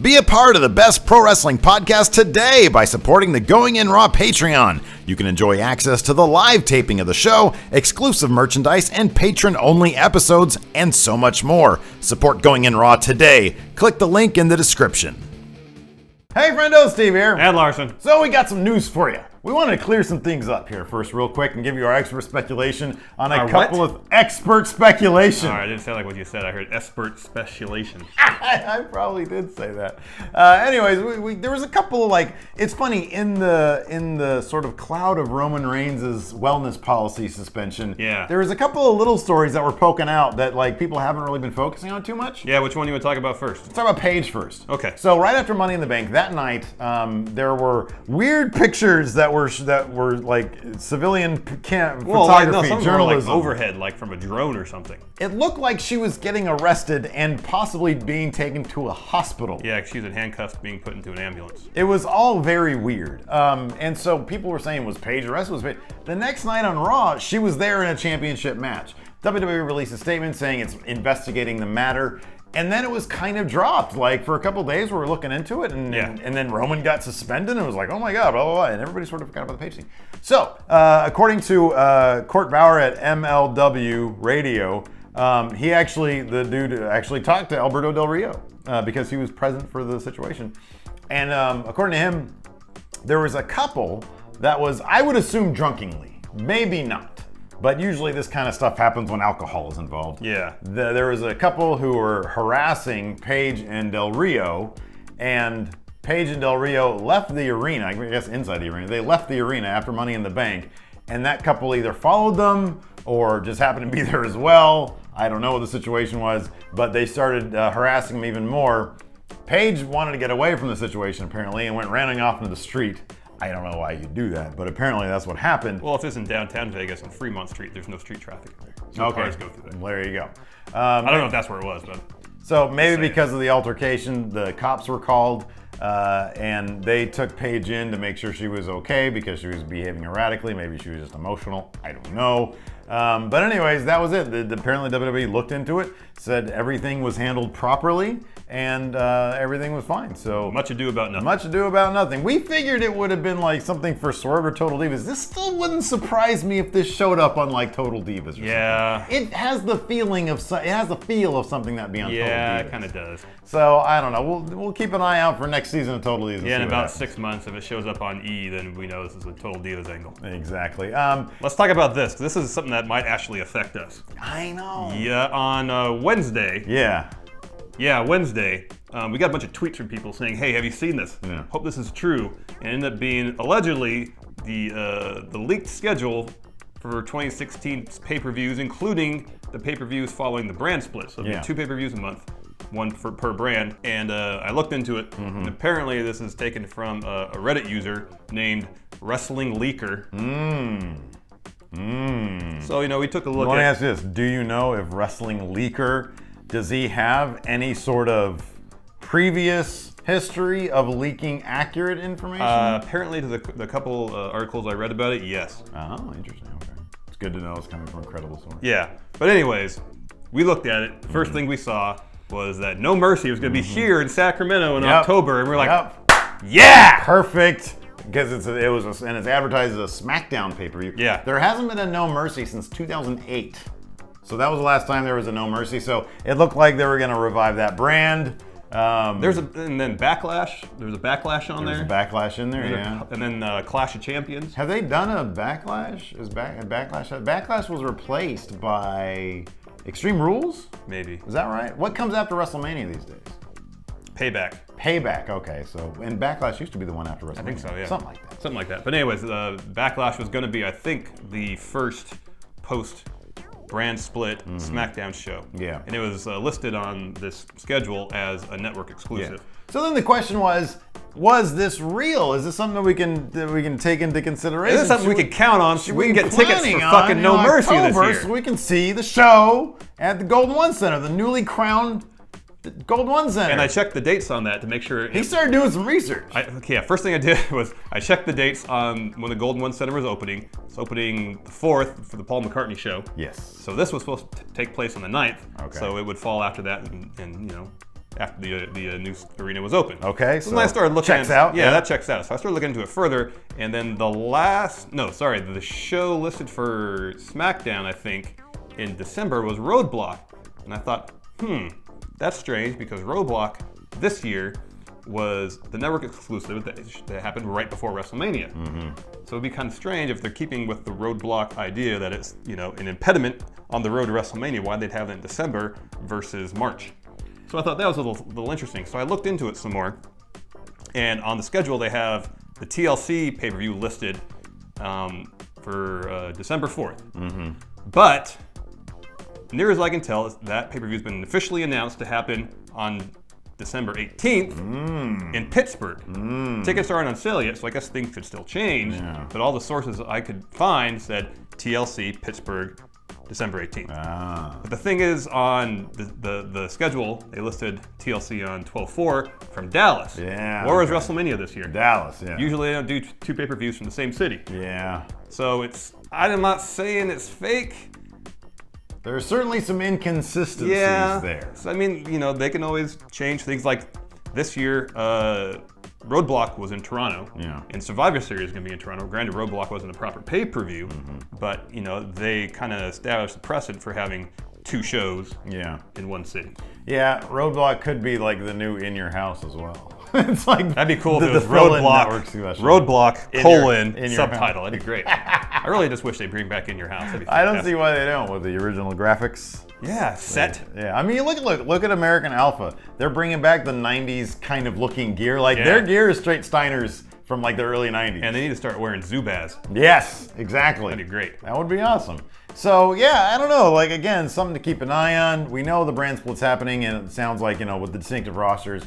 Be a part of the best pro wrestling podcast today by supporting the Going In Raw Patreon. You can enjoy access to the live taping of the show, exclusive merchandise, and patron-only episodes, and so much more. Support Going In Raw today. Click the link in the description. Hey friendo, Steve here. And Larson. So we got some news for you. We wanted to clear some things up here first real quick and give you our expert speculation on a couple of expert speculation. All right, I didn't sound like what you said. I heard expert speculation. I probably did say that. Anyways, there was a couple of it's funny in the sort of cloud of Roman Reigns' wellness policy suspension. Yeah. There was a couple of little stories that were poking out that people haven't really been focusing on too much. Yeah, which one do you want to talk about first? Let's talk about Paige first. Okay. So right after Money in the Bank that night, there were weird pictures that were like civilian photography, some journalism, were overhead, like from a drone or something. It looked like she was getting arrested and possibly being taken to a hospital. Yeah, she was in handcuffs, being put into an ambulance. It was all very weird, and so people were saying, "Was Paige arrested?" The next night on Raw, she was there in a championship match. WWE released a statement saying it's investigating the matter. And then it was kind of dropped. For a couple of days, we were looking into it, and then Roman got suspended, and it was like, oh my God, blah, blah, blah. And everybody sort of forgot about the Paige thing. So, according to Court Bauer at MLW Radio, the dude actually talked to Alberto Del Rio because he was present for the situation. And according to him, there was a couple that was, I would assume, drunkenly. Maybe not. But usually this kind of stuff happens when alcohol is involved. Yeah. There was a couple who were harassing Paige and Del Rio, and Paige and Del Rio left the arena, I guess inside the arena. They left the arena after Money in the Bank, and that couple either followed them or just happened to be there as well. I don't know what the situation was, but they started harassing them even more. Paige wanted to get away from the situation apparently and went running off into the street. I don't know why you do that, but apparently that's what happened. Well, if it's in downtown Vegas on Fremont Street, there's no street traffic there. So cars go through there. Well, there you go. I don't know if that's where it was, but... So maybe because of the altercation, the cops were called, and they took Paige in to make sure she was okay because she was behaving erratically. Maybe she was just emotional. I don't know. But anyways, that was it. Apparently WWE looked into it, said everything was handled properly, and everything was fine. So much ado about nothing. Much ado about nothing. We figured it would have been like something for Swerve or Total Divas. This still wouldn't surprise me if this showed up on Total Divas or something. It has the feeling of it has the feel of something that'd be on Total Divas. Yeah, it kind of does. So I don't know. We'll keep an eye out for next season of Total Divas. Yeah, in about 6 months, if it shows up on E, then we know this is a Total Divas angle. Exactly. Let's talk about this. This is something that might actually affect us. I know. Yeah, on Wednesday. Yeah, Wednesday. We got a bunch of tweets from people saying, "Hey, have you seen this? Yeah. Hope this is true." And it ended up being allegedly the leaked schedule for 2016's pay-per-views, including the pay-per-views following the brand split. So there'll be 2 pay-per-views a month, one per brand. And I looked into it, and apparently this is taken from a Reddit user named Wrestling Leaker. So, we took a look Let me ask you this. Do you know if Wrestling Leaker, does he have any sort of previous history of leaking accurate information? Apparently, to the couple articles I read about it, yes. Oh, interesting. Okay. It's good to know it's coming from a credible source. Yeah. But anyways, we looked at it. The first thing we saw was that No Mercy was going to be here in Sacramento in October. And we're like, yeah! Perfect. Because it's advertised as a SmackDown pay-per-view. Yeah. There hasn't been a No Mercy since 2008. So that was the last time there was a No Mercy. So it looked like they were going to revive that brand. And then Backlash. There's a Backlash on there. There's a Backlash in there, yeah. And then Clash of Champions. Have they done a Backlash? Backlash was replaced by Extreme Rules? Maybe. Is that right? What comes after WrestleMania these days? Payback, okay. So, and Backlash used to be the one after WrestleMania. I think so, yeah. Something like that. But anyways, Backlash was going to be, I think, the first post-brand split SmackDown show. Yeah. And it was listed on this schedule as a network exclusive. Yeah. So then the question was this real? Is this something that we can take into consideration? Is this something we can count on? We can get tickets for fucking No Mercy this year. So we can see the show at the Golden One Center, the newly crowned Golden One Center. And I checked the dates on that to make sure. He started doing some research. First thing I did was I checked the dates on when the Golden One Center was opening. It's opening the 4th for the Paul McCartney show. Yes. So this was supposed to take place on the 9th. Okay. So it would fall after that, and after the new arena was open. Okay, so then I started looking. Checks out. Yeah, that checks out. So I started looking into it further, and then the show listed for SmackDown, I think, in December was Roadblock, and I thought, that's strange because Roadblock this year was the network exclusive that happened right before WrestleMania. So it'd be kind of strange if they're keeping with the Roadblock idea that it's an impediment on the road to WrestleMania, why they'd have it in December versus March. So I thought that was a little interesting. So I looked into it some more, and on the schedule they have the TLC pay-per-view listed for December 4th. But near as I can tell, that pay-per-view has been officially announced to happen on December 18th in Pittsburgh. Tickets aren't on sale yet, so I guess things could still change. But all the sources I could find said TLC Pittsburgh, December 18th. But the thing is, on the schedule, they listed TLC on 12/4 from Dallas. Where was WrestleMania this year? Dallas, Usually they don't do two pay-per-views from the same city. So I'm not saying it's fake. There's certainly some inconsistencies there. So, I mean, they can always change things. Like this year, Roadblock was in Toronto, and Survivor Series is going to be in Toronto. Granted, Roadblock wasn't a proper pay-per-view, but they kind of established the precedent for having two shows in one city. Roadblock could be like the new In Your House as well. It's like that'd be cool if it was Roadblock subtitle. That'd be great. I really just wish they'd bring back In Your House. I don't see why they don't with the original graphics. Set. I mean, look at American Alpha. They're bringing back the '90s kind of looking gear. Like their gear is straight Steiner's from like the early '90s. And they need to start wearing Zubaz. Yes, exactly. That'd be great. That would be awesome. So I don't know. Like again, something to keep an eye on. We know the brand split's happening, and it sounds like with the distinctive rosters.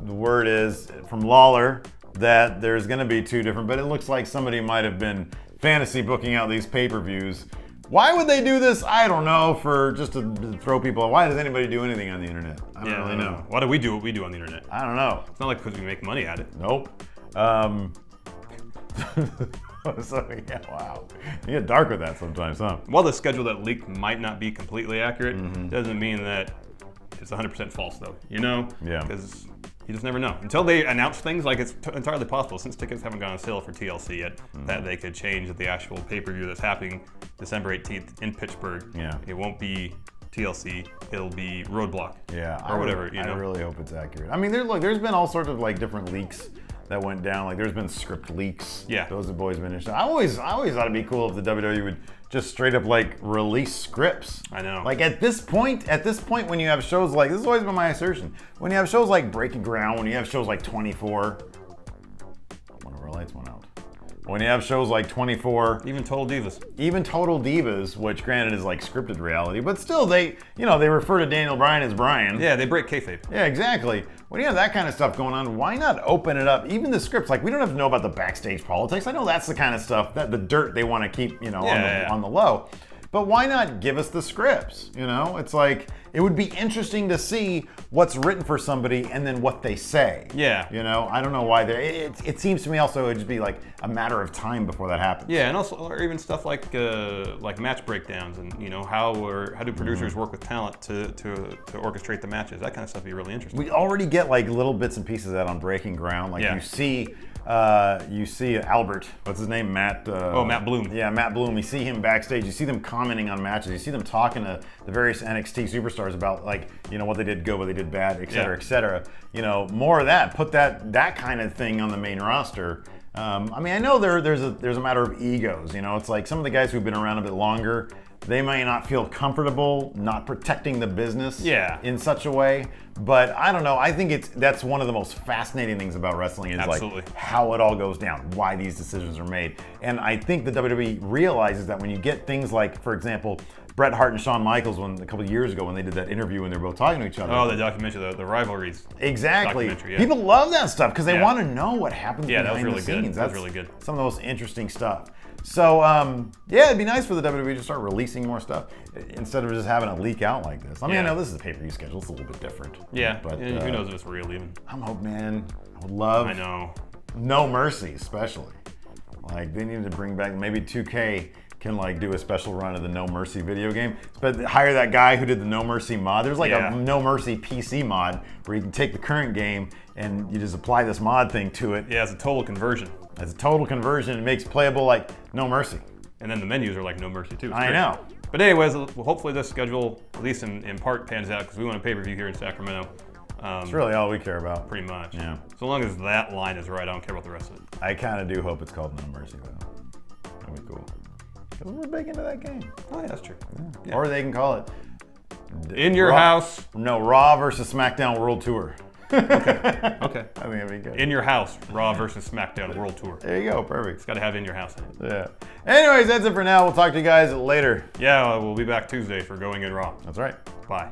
The word is from Lawler that there's going to be two different, but it looks like somebody might have been fantasy booking out these pay-per-views. Why would they do this? I don't know, for just to throw people. Why does anybody do anything on the internet? I don't really know. Why do we do what we do on the internet? I don't know. It's not like because we make money at it. Nope. So wow. You get dark with that sometimes, huh? While the schedule that leaked might not be completely accurate, doesn't mean that it's 100% false, though. Because you just never know. Until they announce things, like it's entirely possible, since tickets haven't gone on sale for TLC yet, that they could change the actual pay-per-view that's happening December 18th in Pittsburgh. It won't be TLC, it'll be Roadblock. Or whatever, I really hope it's accurate. I mean, there's been all sorts of like different leaks that went down. Like there's been script leaks. Those have always been interesting. I always thought it'd be cool if the WWE would just straight up like release scripts. I know. Like at this point when you have shows like, this has always been my assertion, when you have shows like Breaking Ground, when you have shows like 24, one of our lights went out. When you have shows like 24, even Total Divas, which granted is like scripted reality, but still they refer to Daniel Bryan as Bryan. Yeah, they break kayfabe. Yeah, exactly. When you have that kind of stuff going on, why not open it up? Even the scripts, like we don't have to know about the backstage politics. I know that's the kind of stuff, that the dirt they want to keep, on the low. But why not give us the scripts? It's like, it would be interesting to see what's written for somebody and then what they say. I don't know why it seems to me also it would just be like a matter of time before that happens. And also, or even stuff like match breakdowns and how do producers work with talent to orchestrate the matches. That kind of stuff would be really interesting. We already get like little bits and pieces of that on Breaking Ground. Like you see Albert, what's his name? Matt Bloom. Yeah, Matt Bloom. You see him backstage. You see them commenting on matches. You see them talking to the various NXT superstars about what they did good, what they did bad, et cetera, et cetera. More of that. Put that kind of thing on the main roster. I know there's a matter of egos. It's like some of the guys who've been around a bit longer, they may not feel comfortable not protecting the business in such a way. But I don't know. I think that's one of the most fascinating things about wrestling is like how it all goes down, why these decisions are made. And I think the WWE realizes that when you get things like, for example, Bret Hart and Shawn Michaels a couple of years ago when they did that interview when they were both talking to each other. Oh, the documentary, the rivalries. Exactly. People love that stuff because they want to know what happens behind that was really the scenes. Good. That was really good. Some of the most interesting stuff. So, it'd be nice for the WWE to start releasing more stuff instead of just having it leak out like this. I know this is a pay-per-view schedule. It's a little bit different. But who knows if it's real even. I'm hoping, man. I would love. I know. No Mercy, especially. Like, they need to bring back, maybe 2K can like do a special run of the No Mercy video game. But hire that guy who did the No Mercy mod. There's like a No Mercy PC mod where you can take the current game and you just apply this mod thing to it. Yeah, it's a total conversion. It's a total conversion. It makes playable like No Mercy. And then the menus are like No Mercy too. I know. But anyways, hopefully this schedule, at least in part, pans out because we want a pay-per-view here in Sacramento. It's really all we care about. Pretty much. Yeah. So long as that line is right, I don't care about the rest of it. I kind of do hope it's called No Mercy though. That'd be cool. Because we're big into that game. Oh, yeah, that's true. Yeah. Or they can call it In Your House. No, Raw versus SmackDown World Tour. Okay. I think that'd be good. In Your House, Raw versus SmackDown World Tour. There you go, perfect. It's got to have In Your House in it. Yeah. Anyways, that's it for now. We'll talk to you guys later. Yeah, we'll be back Tuesday for Going In Raw. That's right. Bye.